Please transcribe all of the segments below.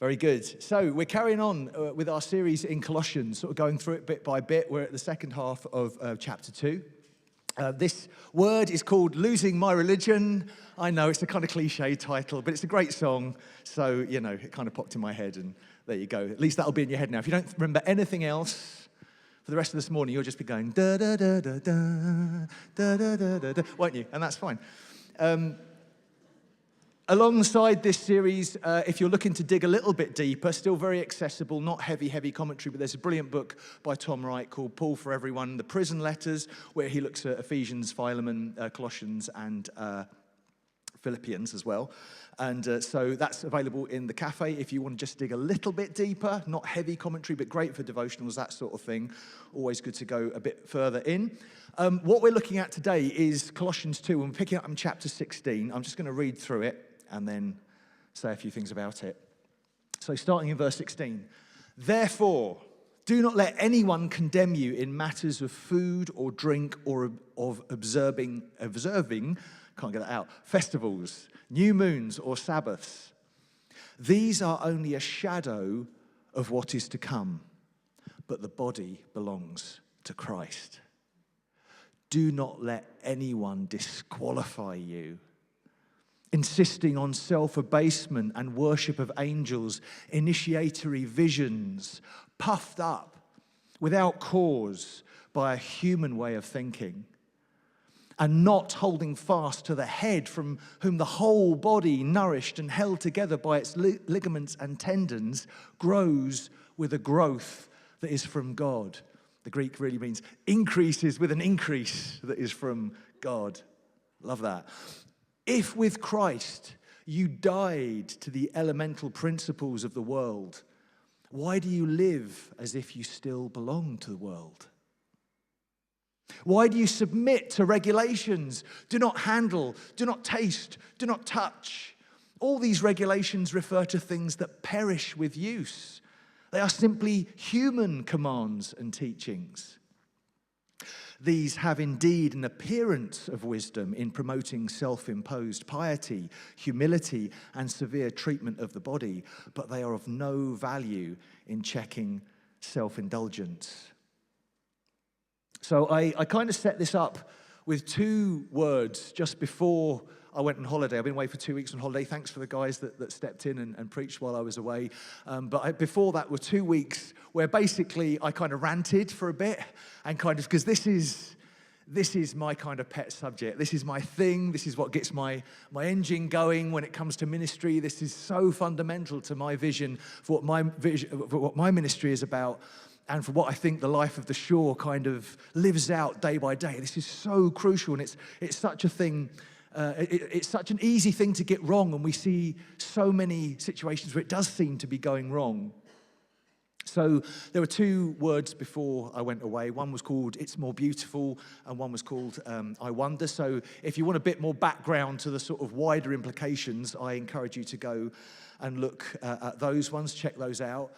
Very good. So we're carrying on with our series in Colossians, sort of going through it bit by bit. We're at the second half of chapter 2. This word is called Losing My Religion. I know it's a kind of cliche title, but it's a great song. So, you know, it kind of popped in my head, and there you go. At least that'll be in your head now. If you don't remember anything else for the rest of this morning, you'll just be going, da da da da da, da da da da da, won't you? And that's fine. Alongside this series, if you're looking to dig a little bit deeper, still very accessible, not heavy commentary, but there's a brilliant book by Tom Wright called Paul for Everyone, The Prison Letters, where he looks at Ephesians, Philemon, Colossians, and Philippians as well. And so that's available in the cafe if you want to just dig a little bit deeper, not heavy commentary, but great for devotionals, that sort of thing. Always good to go a bit further in. What we're looking at today is Colossians 2, and we're picking up in chapter 16. I'm just going to read through it and then say a few things about it. So starting in verse 16. Therefore, do not let anyone condemn you in matters of food or drink or of observing, can't get that out, festivals, new moons or Sabbaths. These are only a shadow of what is to come, but the body belongs to Christ. Do not let anyone disqualify you, insisting on self-abasement and worship of angels, initiatory visions, puffed up without cause by a human way of thinking, and not holding fast to the head, from whom the whole body, nourished and held together by its ligaments and tendons, grows with a growth that is from God. The Greek really means increases with an increase that is from God. Love that. If with Christ you died to the elemental principles of the world, why do you live as if you still belong to the world? Why do you submit to regulations? Do not handle, do not taste, do not touch. All these regulations refer to things that perish with use. They are simply human commands and teachings. These have indeed an appearance of wisdom in promoting self-imposed piety, humility, and severe treatment of the body, but they are of no value in checking self-indulgence. So I kind of set this up with two words just before I went on holiday. I've been away for 2 weeks on holiday. Thanks for the guys that stepped in and preached while I was away. Before that were 2 weeks where basically I kind of ranted for a bit, and kind of, because this is my kind of pet subject. This is my thing. This is what gets my engine going when it comes to ministry. This is so fundamental to my vision for what my ministry is about, and for what I think the life of the shore kind of lives out day by day. This is so crucial, and it's such a thing. It's such an easy thing to get wrong, and we see so many situations where it does seem to be going wrong. So there were two words before I went away. One was called It's More Beautiful, and one was called I Wonder. So if you want a bit more background to the sort of wider implications, I encourage you to go and look at those ones, check those out.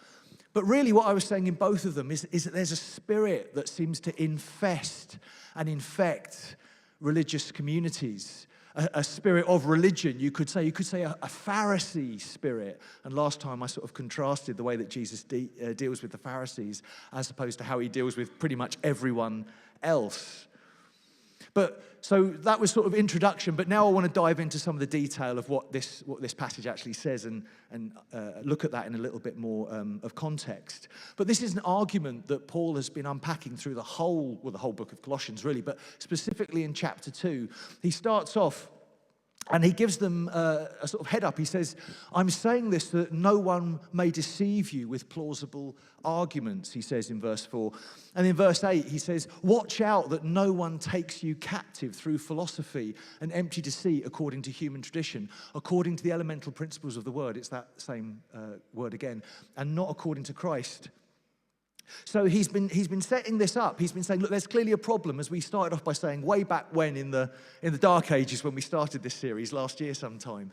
But really what I was saying in both of them is that there's a spirit that seems to infest and infect religious communities. A spirit of religion, you could say a Pharisee spirit. And last time I sort of contrasted the way that Jesus deals with the Pharisees as opposed to how he deals with pretty much everyone else. But so that was sort of introduction, but now I want to dive into some of the detail of what this passage actually says and look at that in a little bit more of context. But this is an argument that Paul has been unpacking through the whole book of Colossians really, but specifically in chapter 2. He starts off and he gives them a sort of head up. He says, I'm saying this that no one may deceive you with plausible arguments, he says in verse 4. And in verse 8, he says, watch out that no one takes you captive through philosophy and empty deceit according to human tradition, according to the elemental principles of the word. It's that same word again, and not according to Christ. So he's been setting this up. He's been saying, look, there's clearly a problem, as we started off by saying way back when in the dark ages when we started this series last year sometime.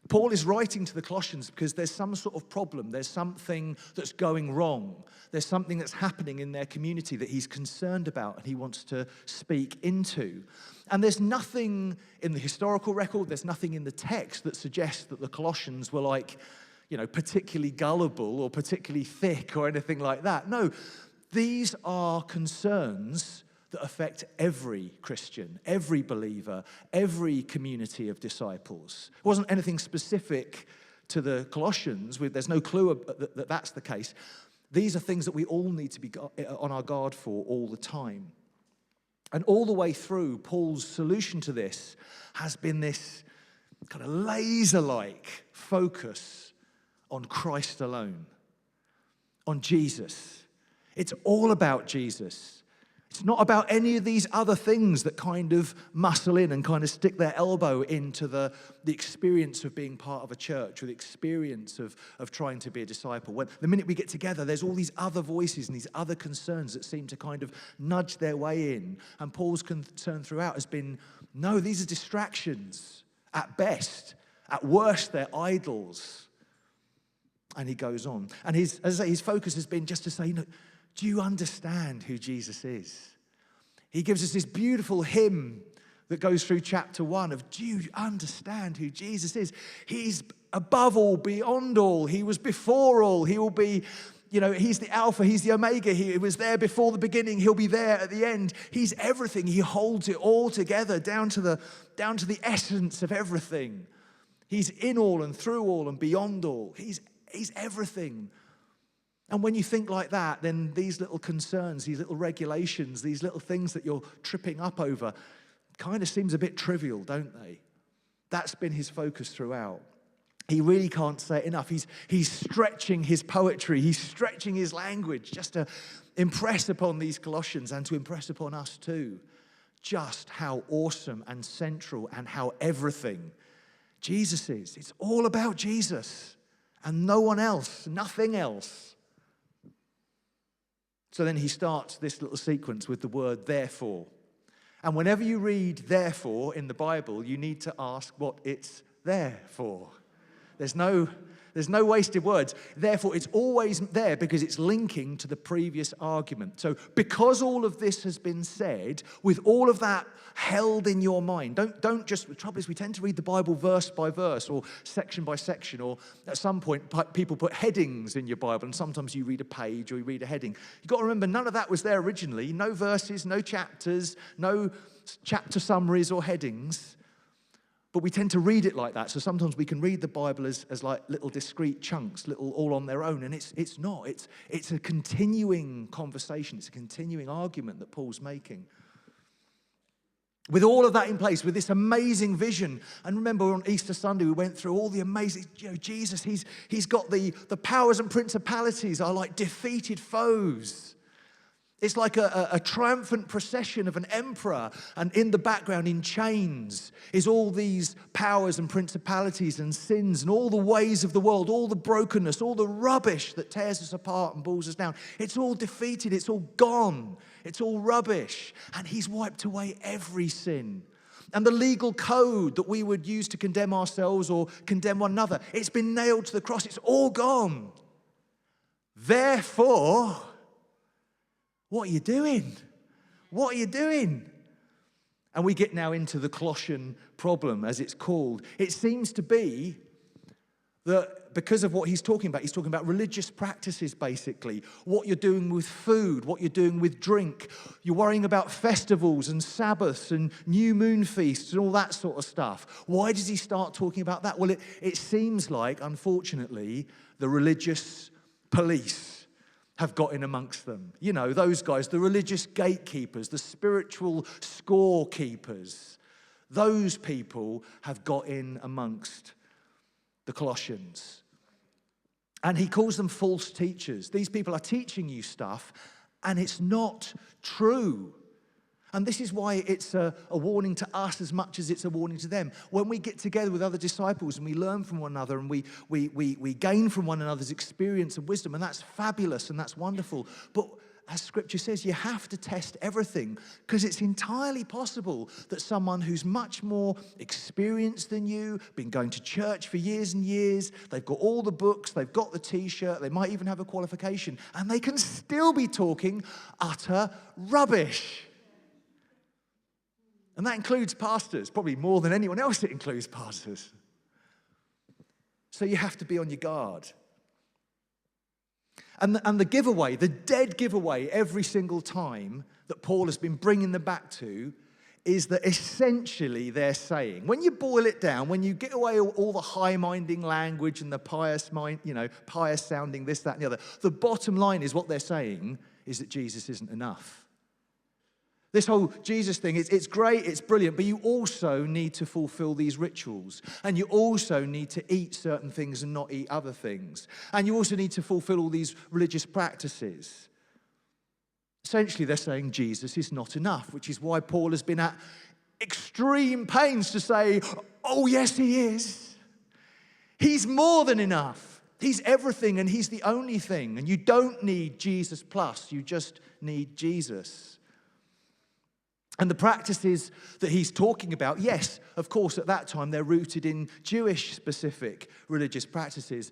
Paul is writing to the Colossians because there's some sort of problem. There's something that's going wrong. There's something that's happening in their community that he's concerned about and he wants to speak into. And there's nothing in the historical record, there's nothing in the text that suggests that the Colossians were like, particularly gullible or particularly thick or anything like that. No, these are concerns that affect every Christian, every believer, every community of disciples. It wasn't anything specific to the Colossians. There's no clue that that's the case. These are things that we all need to be on our guard for all the time. And all the way through, Paul's solution to this has been this kind of laser-like focus on Christ alone, on Jesus. It's all about Jesus. It's not about any of these other things that kind of muscle in and kind of stick their elbow into the experience of being part of a church or the experience of trying to be a disciple. When the minute we get together, there's all these other voices and these other concerns that seem to kind of nudge their way in. And Paul's concern throughout has been, no, these are distractions at best. At worst, they're idols. And he goes on. And as I say, his focus has been just to say, do you understand who Jesus is? He gives us this beautiful hymn that goes through chapter 1 of, do you understand who Jesus is? He's above all, beyond all. He was before all. He will be, he's the Alpha, he's the Omega. He was there before the beginning. He'll be there at the end. He's everything. He holds it all together down to the essence of everything. He's in all and through all and beyond all. He's everything. And when you think like that, then these little concerns, these little regulations, these little things that you're tripping up over kind of seems a bit trivial, don't they? That's been his focus throughout. He really can't say it enough. He's stretching his poetry. He's stretching his language just to impress upon these Colossians and to impress upon us too just how awesome and central and how everything Jesus is. It's all about Jesus and no one else, nothing else. So then he starts this little sequence with the word therefore. And whenever you read therefore in the Bible, you need to ask what it's there for. There's no wasted words. Therefore, it's always there because it's linking to the previous argument. So because all of this has been said, with all of that held in your mind, don't just, the trouble is we tend to read the Bible verse by verse or section by section, or at some point people put headings in your Bible, and sometimes you read a page or you read a heading. You've got to remember, none of that was there originally. No verses, no chapters, no chapter summaries or headings. But we tend to read it like that. So sometimes we can read the Bible as like little discrete chunks, little all on their own. And it's not. It's a continuing conversation. It's a continuing argument that Paul's making. With all of that in place, with this amazing vision. And remember on Easter Sunday, we went through all the amazing, Jesus, he's got the powers and principalities are like defeated foes. It's like a triumphant procession of an emperor, and in the background, in chains, is all these powers and principalities and sins and all the ways of the world, all the brokenness, all the rubbish that tears us apart and pulls us down. It's all defeated. It's all gone. It's all rubbish. And he's wiped away every sin. And the legal code that we would use to condemn ourselves or condemn one another, it's been nailed to the cross. It's all gone. Therefore, what are you doing? What are you doing? And we get now into the Colossian problem, as it's called. It seems to be that because of what he's talking about religious practices, basically. What you're doing with food, what you're doing with drink. You're worrying about festivals and Sabbaths and new moon feasts and all that sort of stuff. Why does he start talking about that? Well, it seems like, unfortunately, the religious police have got in amongst them. You know, those guys, the religious gatekeepers, the spiritual scorekeepers. Those people have got in amongst the Colossians. And he calls them false teachers. These people are teaching you stuff, and it's not true. And this is why it's a warning to us as much as it's a warning to them. When we get together with other disciples and we learn from one another and we gain from one another's experience and wisdom, and that's fabulous and that's wonderful. But as Scripture says, you have to test everything, because it's entirely possible that someone who's much more experienced than you, been going to church for years and years, they've got all the books, they've got the T-shirt, they might even have a qualification, and they can still be talking utter rubbish. And that includes pastors, probably more than anyone else it includes pastors. So you have to be on your guard. And the giveaway, the dead giveaway every single time that Paul has been bringing them back to is that essentially they're saying, when you boil it down, when you get away all the high-minding language and the pious mind, pious sounding this, that, and the other, the bottom line is what they're saying is that Jesus isn't enough. This whole Jesus thing, it's great, it's brilliant, but you also need to fulfill these rituals. And you also need to eat certain things and not eat other things. And you also need to fulfill all these religious practices. Essentially, they're saying Jesus is not enough, which is why Paul has been at extreme pains to say, oh, yes, he is. He's more than enough. He's everything, and he's the only thing. And you don't need Jesus plus, you just need Jesus. And the practices that he's talking about, yes, of course, at that time, they're rooted in Jewish-specific religious practices.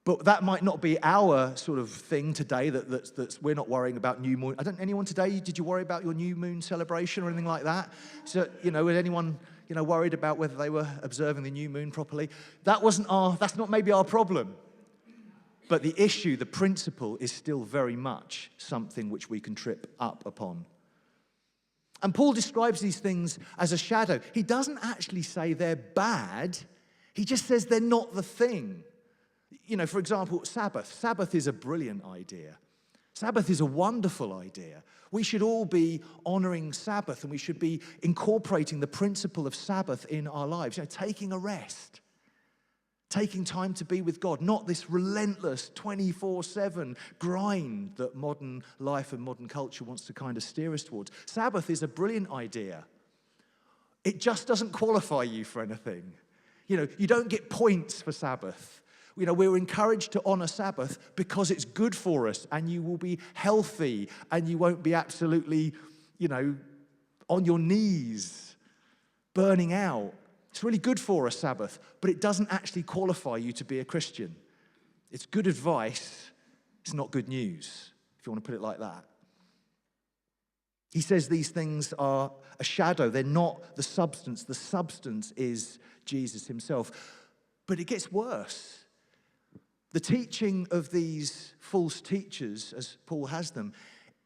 But that might not be our sort of thing today, that's we're not worrying about new moon. Anyone today, did you worry about your new moon celebration or anything like that? So, was anyone, worried about whether they were observing the new moon properly? That's not maybe our problem. But the issue, the principle, is still very much something which we can trip up upon. And Paul describes these things as a shadow. He doesn't actually say they're bad. He just says they're not the thing. For example, Sabbath. Sabbath is a brilliant idea. Sabbath is a wonderful idea. We should all be honoring Sabbath, and we should be incorporating the principle of Sabbath in our lives. Taking a rest. Taking time to be with God, not this relentless 24/7 grind that modern life and modern culture wants to kind of steer us towards. Sabbath is a brilliant idea. It just doesn't qualify you for anything. You don't get points for Sabbath. We're encouraged to honor Sabbath because it's good for us, and you will be healthy, and you won't be absolutely, on your knees, burning out. It's really good for us, Sabbath, but it doesn't actually qualify you to be a Christian. It's good advice. It's not good news, if you want to put it like that. He says these things are a shadow. They're not the substance. The substance is Jesus himself. But it gets worse. The teaching of these false teachers, as Paul has them,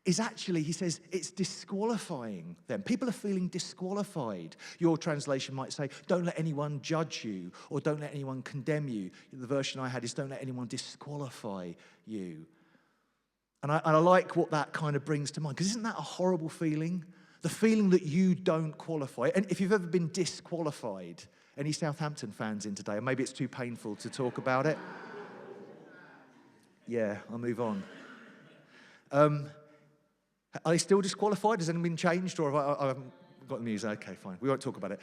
is actually, he says, it's disqualifying them. People are feeling disqualified. Your translation might say, don't let anyone judge you, or don't let anyone condemn you. The version I had is, don't let anyone disqualify you. And I like what that kind of brings to mind, because isn't that a horrible feeling? The feeling that you don't qualify. And if you've ever been disqualified, any Southampton fans in today? Or maybe it's too painful to talk about it. Yeah, I'll move on. Are they still disqualified? Has anything been changed, or I haven't got the news? Okay, fine. We won't talk about it.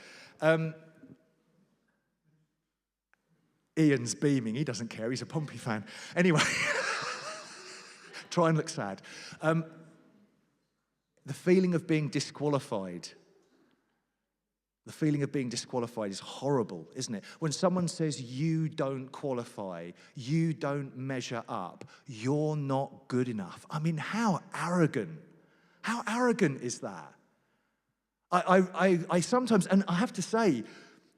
Ian's beaming. He doesn't care. He's a Pompey fan. Anyway, try and look sad. The feeling of being disqualified. The feeling of being disqualified is horrible, isn't it? When someone says you don't qualify, you don't measure up, you're not good enough. I mean, how arrogant. How arrogant is that? I sometimes, and I have to say,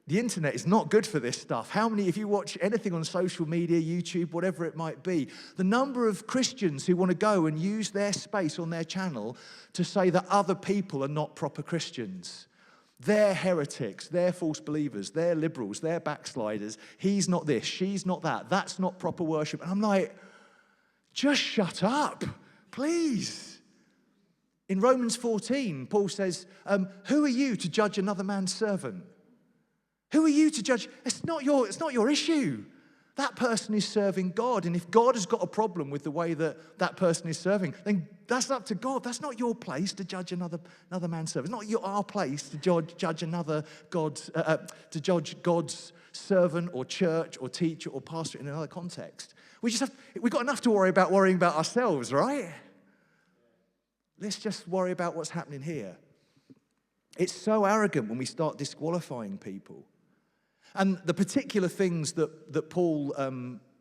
the internet is not good for this stuff. If you watch anything on social media, YouTube, whatever it might be, the number of Christians who want to go and use their space on their channel to say that other people are not proper Christians. They're heretics, they're false believers, they're liberals, they're backsliders. He's not this, she's not that. That's not proper worship. And I'm like, just shut up, please. In Romans 14, Paul says, who are you to judge another man's servant? Who are you to judge? It's not your issue. That person is serving God, and if God has got a problem with the way that person is serving, then that's up to God. That's not your place to judge another man's servant. It's not our place to judge God's servant or church or teacher or pastor in another context. We've got enough to worrying about ourselves, right? Let's just worry about what's happening here. It's so arrogant when we start disqualifying people. And the particular things that Paul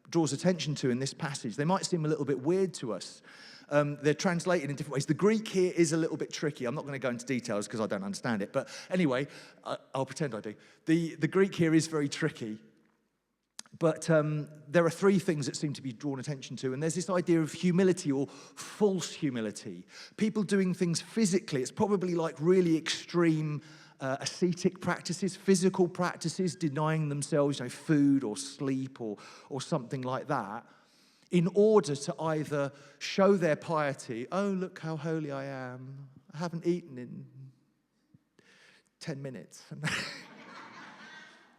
draws attention to in this passage, they might seem a little bit weird to us. They're translated in different ways. The Greek here is a little bit tricky. I'm not going to go into details because I don't understand it. But anyway, I'll pretend I do. The Greek here is very tricky. But there are three things that seem to be drawn attention to, and there's this idea of humility or false humility. People doing things physically. It's probably like really extreme ascetic practices, physical practices, denying themselves, food or sleep or something like that, in order to either show their piety. Oh, look how holy I am. I haven't eaten in 10 minutes.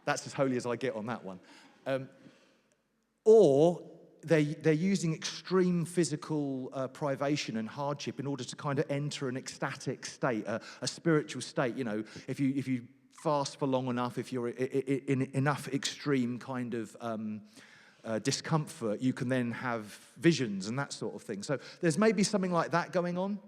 That's as holy as I get on that one. Or they're using extreme physical privation and hardship in order to kind of enter an ecstatic state, a spiritual state. If you fast for long enough, if you're in enough extreme kind of discomfort, you can then have visions and that sort of thing. So there's maybe something like that going on.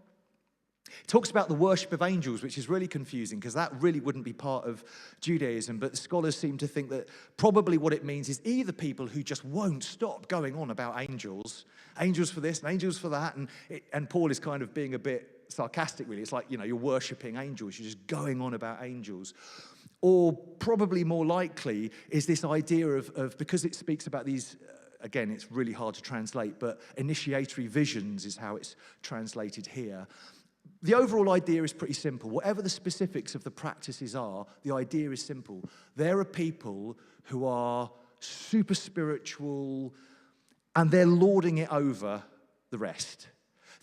It talks about the worship of angels, which is really confusing because that really wouldn't be part of Judaism. But scholars seem to think that probably what it means is either people who just won't stop going on about angels for this and angels for that. And Paul is kind of being a bit sarcastic, really. It's like, you're worshipping angels. You're just going on about angels. Or probably more likely is this idea of because it speaks about these, again, it's really hard to translate, but initiatory visions is how it's translated here. The overall idea is pretty simple. Whatever the specifics of the practices are, the idea is simple. There are people who are super spiritual and they're lording it over the rest.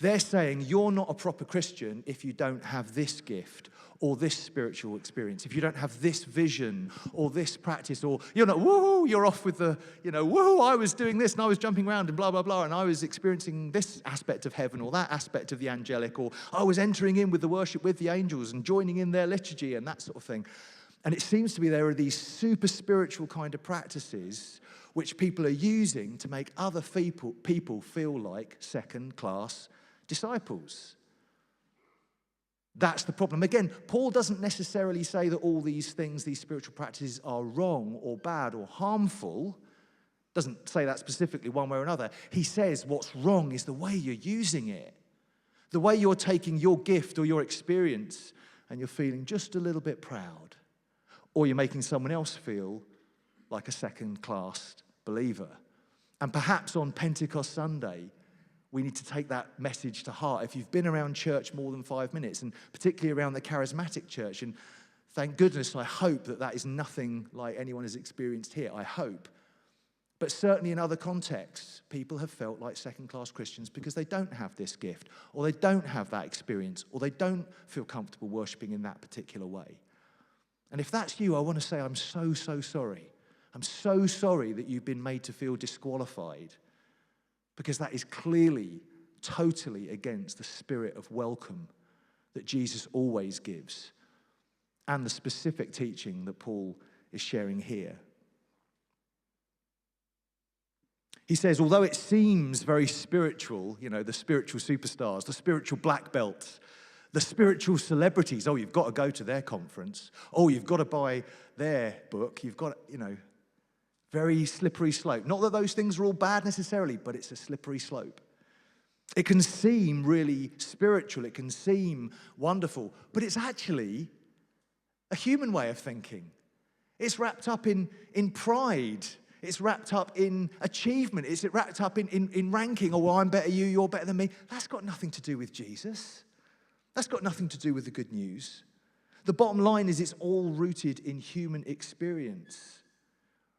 They're saying, you're not a proper Christian if you don't have this gift or this spiritual experience, if you don't have this vision or this practice, or you're not, woo, you're off with the, woo, I was doing this and I was jumping around and blah, blah, blah, and I was experiencing this aspect of heaven or that aspect of the angelic, or I was entering in with the worship with the angels and joining in their liturgy and that sort of thing. And it seems to be there are these super spiritual kind of practices which people are using to make other people feel like second-class disciples. That's the problem. Again, Paul doesn't necessarily say that all these things, these spiritual practices, are wrong or bad or harmful. Doesn't say that specifically one way or another. He says what's wrong is the way you're using it. The way you're taking your gift or your experience and you're feeling just a little bit proud. Or you're making someone else feel like a second-class believer. And perhaps on Pentecost Sunday, we need to take that message to heart. If you've been around church more than 5 minutes, and particularly around the charismatic church, and thank goodness, I hope that is nothing like anyone has experienced here, I hope. But certainly in other contexts, people have felt like second-class Christians because they don't have this gift, or they don't have that experience, or they don't feel comfortable worshiping in that particular way. And if that's you, I want to say I'm so, so sorry. I'm so sorry that you've been made to feel disqualified, because that is clearly, totally against the spirit of welcome that Jesus always gives and the specific teaching that Paul is sharing here. He says, although it seems very spiritual, the spiritual superstars, the spiritual black belts, the spiritual celebrities, oh, you've got to go to their conference. Oh, you've got to buy their book. You've got, very slippery slope. Not that those things are all bad necessarily, but it's a slippery slope. It can seem really spiritual. It can seem wonderful, but it's actually a human way of thinking. It's wrapped up in pride. It's wrapped up in achievement. It's wrapped up in ranking. Oh, well, I'm better you, you're better than me. That's got nothing to do with Jesus. That's got nothing to do with the good news. The bottom line is it's all rooted in human experience.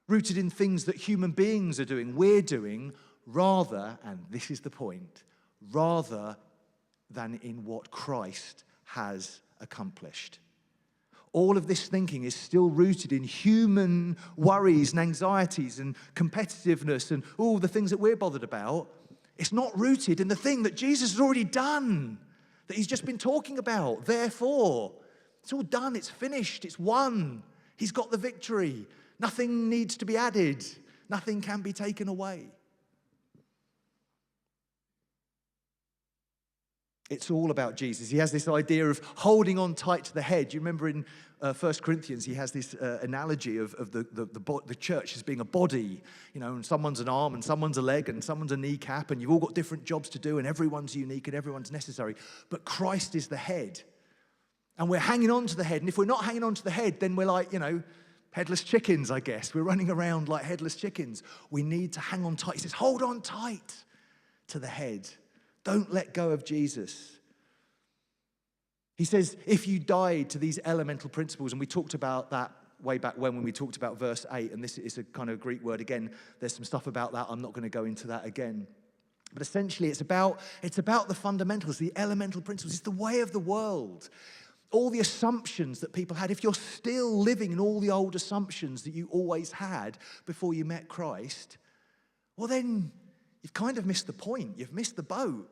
Rooted in things that human beings are doing, we're doing, rather, and this is the point, rather than in what Christ has accomplished. All of this thinking is still rooted in human worries and anxieties and competitiveness and all the things that we're bothered about. It's not rooted in the thing that Jesus has already done, that he's just been talking about. Therefore, it's all done, it's finished, it's won. He's got the victory. Nothing needs to be added. Nothing can be taken away. It's all about Jesus. He has this idea of holding on tight to the head. You remember in 1 Corinthians, he has this analogy of the church as being a body, and someone's an arm and someone's a leg and someone's a kneecap, and you've all got different jobs to do and everyone's unique and everyone's necessary. But Christ is the head. And we're hanging on to the head. And if we're not hanging on to the head, then we're like, headless chickens, I guess. We're running around like headless chickens. We need to hang on tight. He says, hold on tight to the head. Don't let go of Jesus. He says, if you died to these elemental principles, and we talked about that way back when we talked about verse 8, and this is a kind of Greek word again. There's some stuff about that. I'm not going to go into that again. But essentially, it's about the fundamentals, the elemental principles. It's the way of the world. All the assumptions that people had. If you're still living in all the old assumptions that you always had before you met Christ, well then, you've kind of missed the point. You've missed the boat.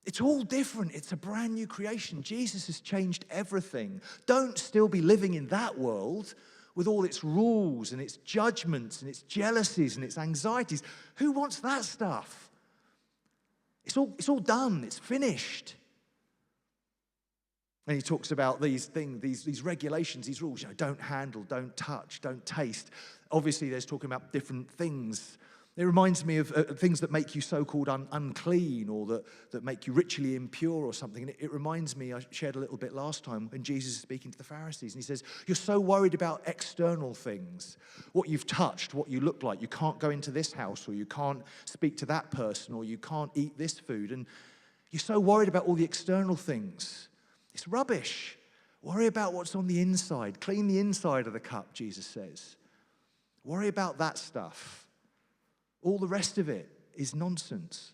It's all different. It's a brand new creation. Jesus has changed everything. Don't still be living in that world with all its rules and its judgments and its jealousies and its anxieties. Who wants that stuff? It's all done. It's finished. And he talks about these things, these regulations, these rules. Don't handle, don't touch, don't taste. Obviously, there's talking about different things. It reminds me of things that make you so-called unclean or that make you ritually impure or something. And it reminds me, I shared a little bit last time when Jesus is speaking to the Pharisees. And he says, you're so worried about external things, what you've touched, what you look like. You can't go into this house, or you can't speak to that person, or you can't eat this food. And you're so worried about all the external things. It's rubbish. Worry about what's on the inside. Clean the inside of the cup, Jesus says. Worry about that stuff. All the rest of it is nonsense.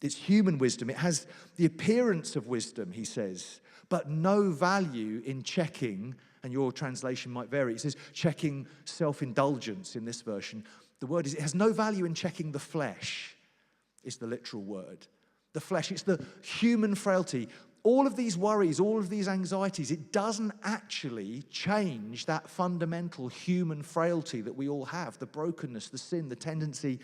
It's human wisdom. It has the appearance of wisdom, he says, but no value in checking, and your translation might vary. It says checking self-indulgence in this version. The word is, it has no value in checking the flesh, is the literal word. The flesh, it's the human frailty. All of these worries, all of these anxieties, it doesn't actually change that fundamental human frailty that we all have, the brokenness, the sin, the tendency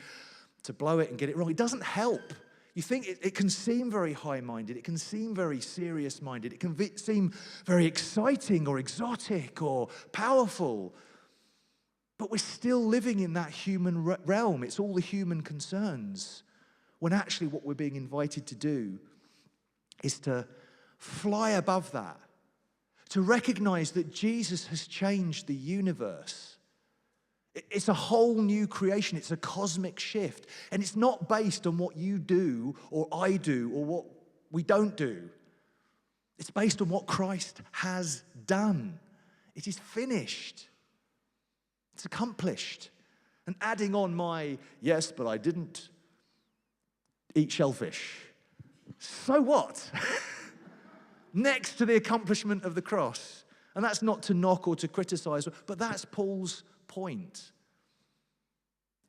to blow it and get it wrong. It doesn't help. You think it can seem very high-minded, it can seem very serious-minded, it can seem very exciting or exotic or powerful, but we're still living in that human realm. It's all the human concerns, when actually what we're being invited to do is to fly above that, to recognize that Jesus has changed the universe. It's a whole new creation. It's a cosmic shift. And it's not based on what you do or I do or what we don't do. It's based on what Christ has done. It is finished. It's accomplished. And adding on my, yes, but I didn't eat shellfish. So what? Next to the accomplishment of the cross. And that's not to knock or to criticize, but that's Paul's point.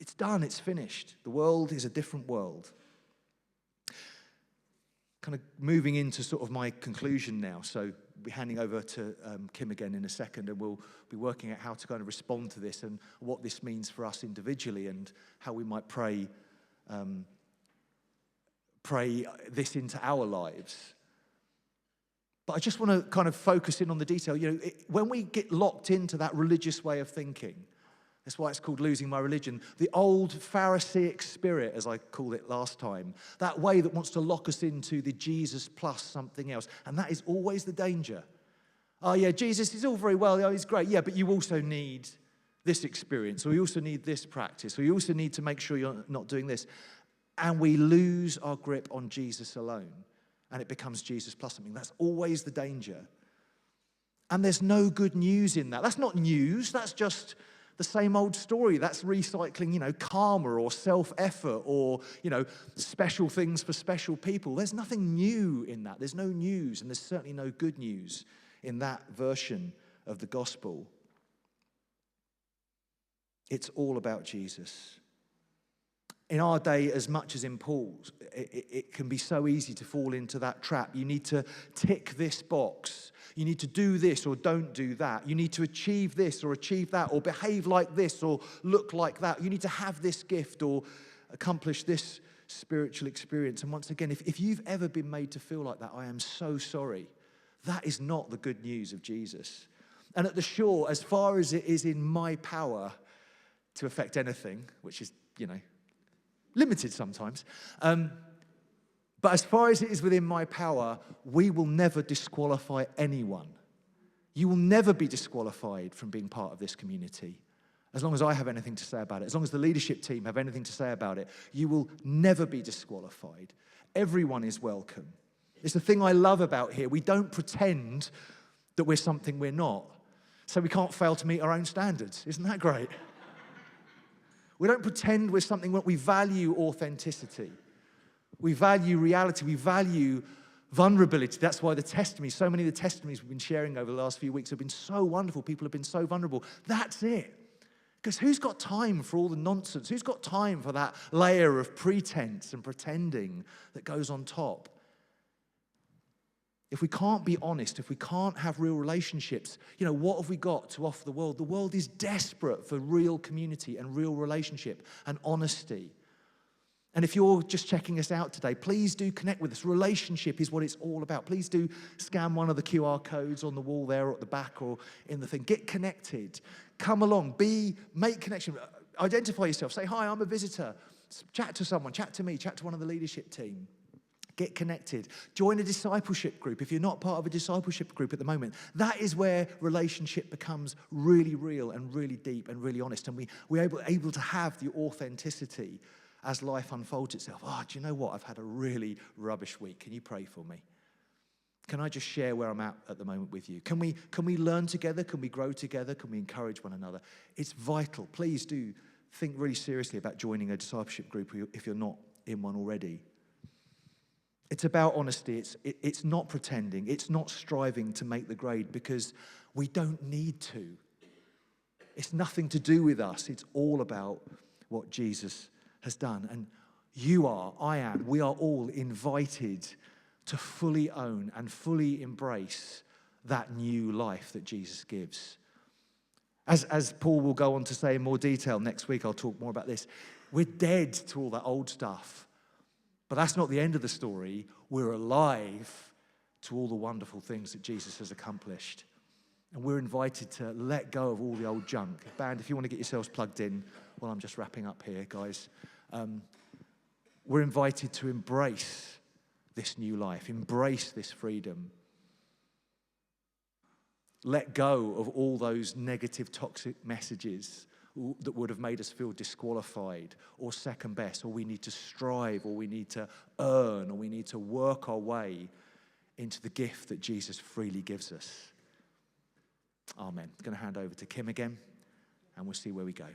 It's done, it's finished. The world is a different world. Kind of moving into sort of my conclusion now. So we'll be handing over to Kim again in a second, and we'll be working out how to kind of respond to this and what this means for us individually and how we might pray this into our lives. But I just want to kind of focus in on the detail. When we get locked into that religious way of thinking, that's why it's called losing my religion, the old Pharisaic spirit, as I called it last time, that way that wants to lock us into the Jesus plus something else. And that is always the danger. Oh yeah, Jesus is all very well, he's great. Yeah, but you also need this experience, or you also need this practice, or you also need to make sure you're not doing this. And we lose our grip on Jesus alone. And it becomes Jesus plus something. That's always the danger. And there's no good news in that. That's not news. That's just the same old story. That's recycling, karma or self-effort or, special things for special people. There's nothing new in that. There's no news, and there's certainly no good news in that version of the gospel. It's all about Jesus. In our day, as much as in Paul's, it can be so easy to fall into that trap. You need to tick this box. You need to do this or don't do that. You need to achieve this or achieve that, or behave like this or look like that. You need to have this gift or accomplish this spiritual experience. And once again, if you've ever been made to feel like that, I am so sorry. That is not the good news of Jesus. And at the shore, as far as it is in my power to affect anything, which is, limited sometimes. But as far as it is within my power, we will never disqualify anyone. You will never be disqualified from being part of this community. As long as I have anything to say about it, as long as the leadership team have anything to say about it, you will never be disqualified. Everyone is welcome. It's the thing I love about here. We don't pretend that we're something we're not, so we can't fail to meet our own standards. Isn't that great? We don't pretend we're something. We value authenticity. We value reality. We value vulnerability. That's why so many of the testimonies we've been sharing over the last few weeks have been so wonderful. People have been so vulnerable. That's it. Because who's got time for all the nonsense? Who's got time for that layer of pretense and pretending that goes on top? If we can't be honest, if we can't have real relationships, what have we got to offer the world? The world is desperate for real community and real relationship and honesty. And if you're just checking us out today, please do connect with us. Relationship is what it's all about. Please do scan one of the QR codes on the wall there or at the back or in the thing. Get connected. Come along. Make connection. Identify yourself. Say, hi, I'm a visitor. Chat to someone. Chat to me. Chat to one of the leadership team. Get connected. Join a discipleship group. If you're not part of a discipleship group at the moment, that is where relationship becomes really real and really deep and really honest. And we're able to have the authenticity as life unfolds itself. Do you know what? I've had a really rubbish week. Can you pray for me? Can I just share where I'm at the moment with you? Can we learn together? Can we grow together? Can we encourage one another? It's vital. Please do think really seriously about joining a discipleship group if you're not in one already. It's about honesty. It's not pretending. It's not striving to make the grade because we don't need to. It's nothing to do with us. It's all about what Jesus has done. And I am, we are all invited to fully own and fully embrace that new life that Jesus gives. As Paul will go on to say in more detail next week, I'll talk more about this. We're dead to all that old stuff. But that's not the end of the story. We're alive to all the wonderful things that Jesus has accomplished. And we're invited to let go of all the old junk. Band, if you want to get yourselves plugged in while I'm just wrapping up here, guys. We're invited to embrace this new life, embrace this freedom. Let go of all those negative, toxic messages that would have made us feel disqualified or second best, or we need to strive, or we need to earn, or we need to work our way into the gift that Jesus freely gives us. Amen. I'm going to hand over to Kim again, and we'll see where we go.